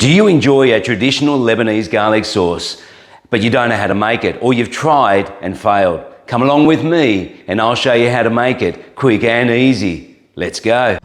Do you enjoy a traditional Lebanese garlic sauce, but you don't know how to make it, or you've tried and failed? Come along with me and I'll show you how to make it quick and easy. Let's go.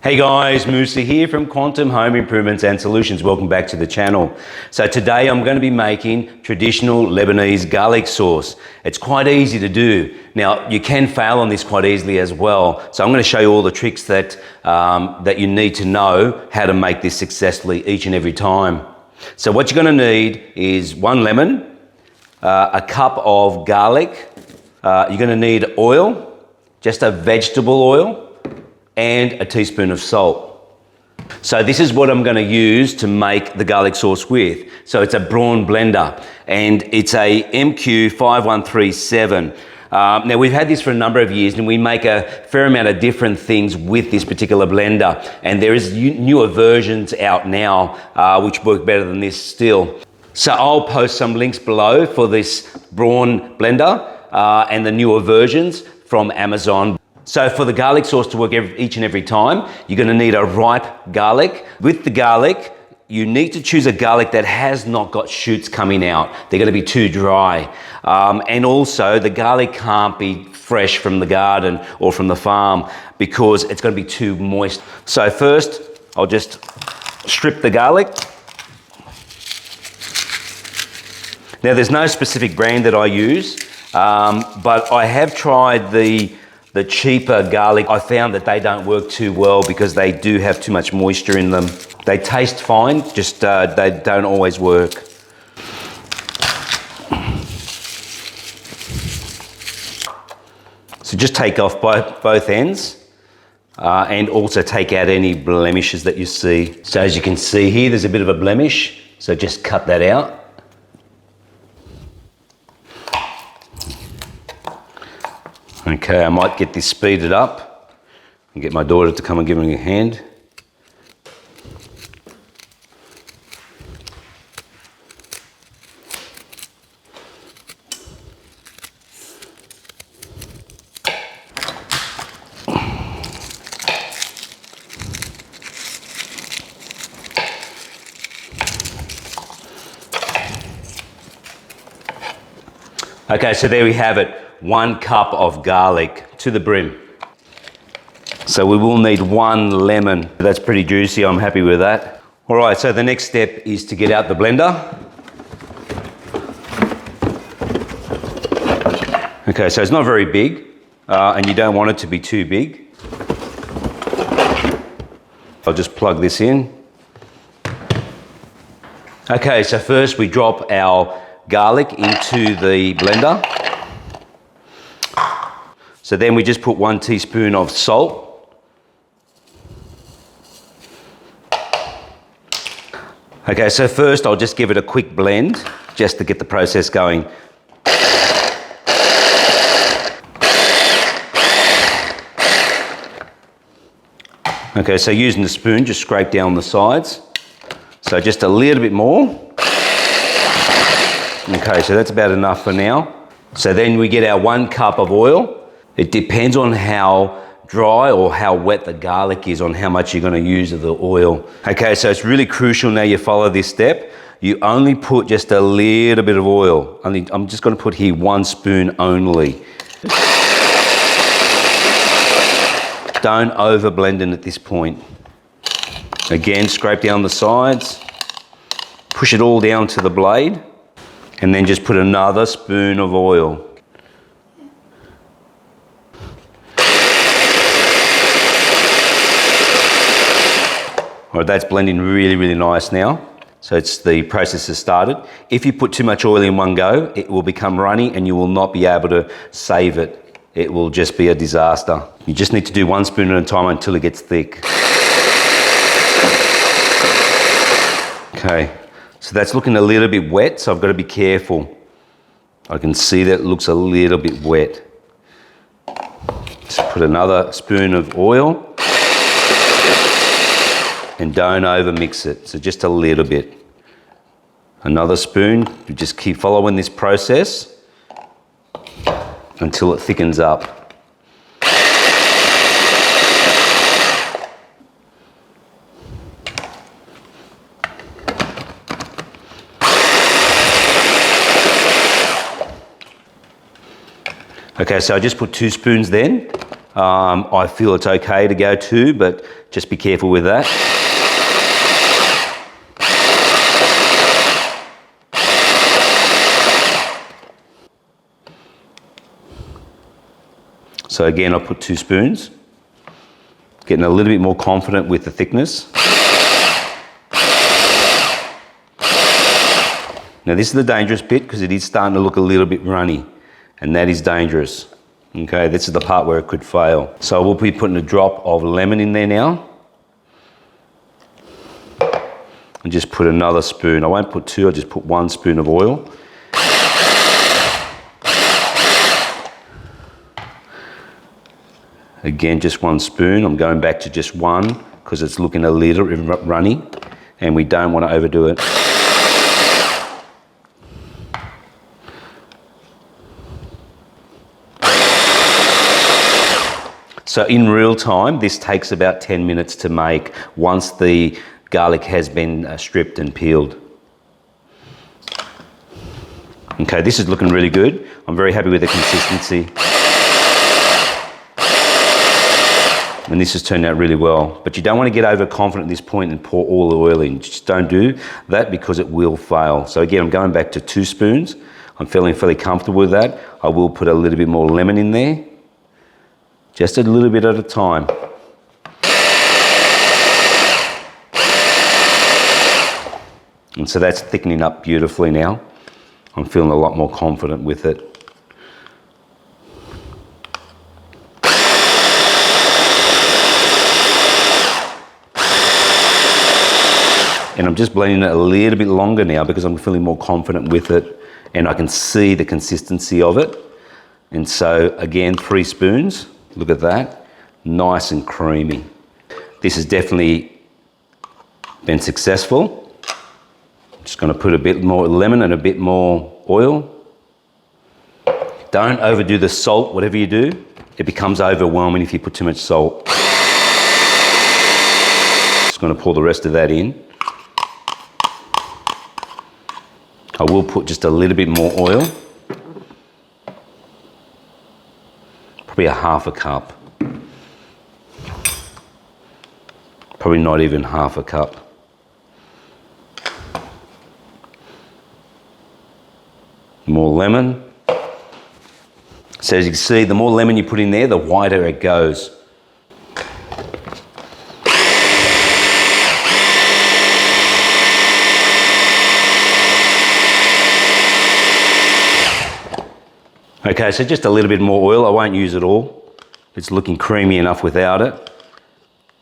Hey guys, Musa here from Quantum Home Improvements and Solutions. Welcome back to the channel. So today I'm going to be making traditional Lebanese garlic sauce. It's quite easy to do. Now you can fail on this quite easily as well. So I'm going to show you all the tricks that you need to know how to make this successfully each and every time. So what you're going to need is 1 lemon, a cup of garlic, you're going to need oil, just a vegetable oil, and a teaspoon of salt. So this is what I'm going to use to make the garlic sauce with. So it's a Braun blender and it's a MQ5137. Now we've had this for a number of years and we make a fair amount of different things with this particular blender, and there is newer versions out now which work better than this still. So I'll post some links below for this Braun blender and the newer versions from Amazon. So for the garlic sauce to work each and every time, you're going to need a ripe garlic. With the garlic, you need to choose a garlic that has not got shoots coming out. They're going to be too dry. And also the garlic can't be fresh from the garden or from the farm because it's going to be too moist. So first, I'll just strip the garlic. Now there's no specific brand that I use, but I have tried the cheaper garlic. I found that they don't work too well because they do have too much moisture in them. They taste fine, just they don't always work. So just take off both ends and also take out any blemishes that you see. So as you can see here, there's a bit of a blemish, so just cut that out. Okay, I might get this speeded up and get my daughter to come and give me a hand. Okay, so there we have it. 1 cup of garlic to the brim. So we will need 1 lemon. That's pretty juicy, I'm happy with that. All right, so the next step is to get out the blender. Okay, so it's not very big and you don't want it to be too big. I'll just plug this in. Okay, so first we drop our garlic into the blender. So then we just put 1 teaspoon of salt. Okay, so first I'll just give it a quick blend just to get the process going. Okay, so using the spoon, just scrape down the sides. So just a little bit more. Okay, so that's about enough for now. So then we get our 1 cup of oil. It depends on how dry or how wet the garlic is on how much you're going to use of the oil. Okay, so it's really crucial now you follow this step. You only put just a little bit of oil. I'm just going to put here 1 spoon only. Don't over blend it at this point. Again, scrape down the sides, push it all down to the blade, and then just put another spoon of oil. All right, that's blending really, really nice now. So the process has started. If you put too much oil in one go, it will become runny and you will not be able to save it. It will just be a disaster. You just need to do 1 spoon at a time until it gets thick. Okay, so that's looking a little bit wet, so I've got to be careful. I can see that it looks a little bit wet. Just put another spoon of oil. And don't over mix it, so just a little bit. Another spoon. You just keep following this process until it thickens up. Okay, so I just put 2 spoons then. I feel it's okay to go 2, but just be careful with that. So again, I put 2 spoons. Getting a little bit more confident with the thickness. Now this is the dangerous bit because it is starting to look a little bit runny, and that is dangerous. Okay, this is the part where it could fail. So we'll be putting a drop of lemon in there now. And just put another spoon. I won't put 2, I'll just put 1 spoon of oil. Again, just 1 spoon. I'm going back to just 1 because it's looking a little runny and we don't want to overdo it. So in real time, this takes about 10 minutes to make once the garlic has been stripped and peeled. Okay, this is looking really good. I'm very happy with the consistency. And this has turned out really well. But you don't want to get overconfident at this point and pour all the oil in. Just don't do that because it will fail. So again, I'm going back to 2 spoons. I'm feeling fairly comfortable with that. I will put a little bit more lemon in there. Just a little bit at a time. And so that's thickening up beautifully now. I'm feeling a lot more confident with it. And I'm just blending it a little bit longer now because I'm feeling more confident with it and I can see the consistency of it. And so again, 3 spoons. Look at that, nice and creamy. This has definitely been successful. I'm just going to put a bit more lemon and a bit more oil. Don't overdo the salt, whatever you do. It becomes overwhelming if you put too much salt. Just going to pour the rest of that in. I will put just a little bit more oil. Probably a 1/2 cup. Probably not even 1/2 cup. More lemon. So as you can see, the more lemon you put in there, the wider it goes. Okay, so just a little bit more oil. I won't use it all. It's looking creamy enough without it.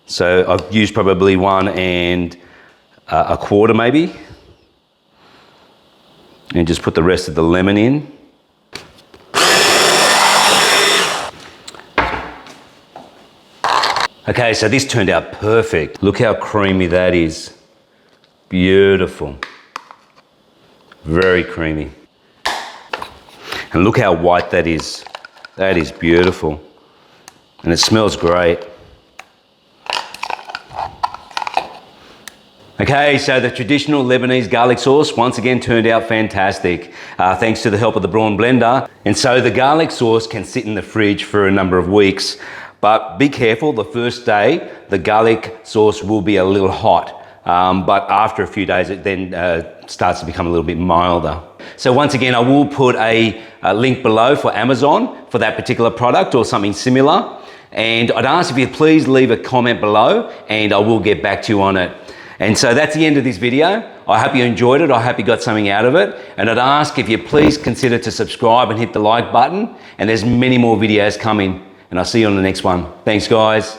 So I've used probably 1 1/4 maybe. And just put the rest of the lemon in. Okay, so this turned out perfect. Look how creamy that is. Beautiful. Very creamy. And look how white that is. That is beautiful. And it smells great. Okay, so the traditional Lebanese garlic sauce once again turned out fantastic, thanks to the help of the Braun blender. And so the garlic sauce can sit in the fridge for a number of weeks, but be careful, the first day, the garlic sauce will be a little hot. But after a few days, it then starts to become a little bit milder. So once again, I will put a link below for Amazon for that particular product or something similar. And I'd ask if you please leave a comment below and I will get back to you on it. And so that's the end of this video. I hope you enjoyed it. I hope you got something out of it. And I'd ask if you please consider to subscribe and hit the like button. And there's many more videos coming. And I'll see you on the next one. Thanks, guys.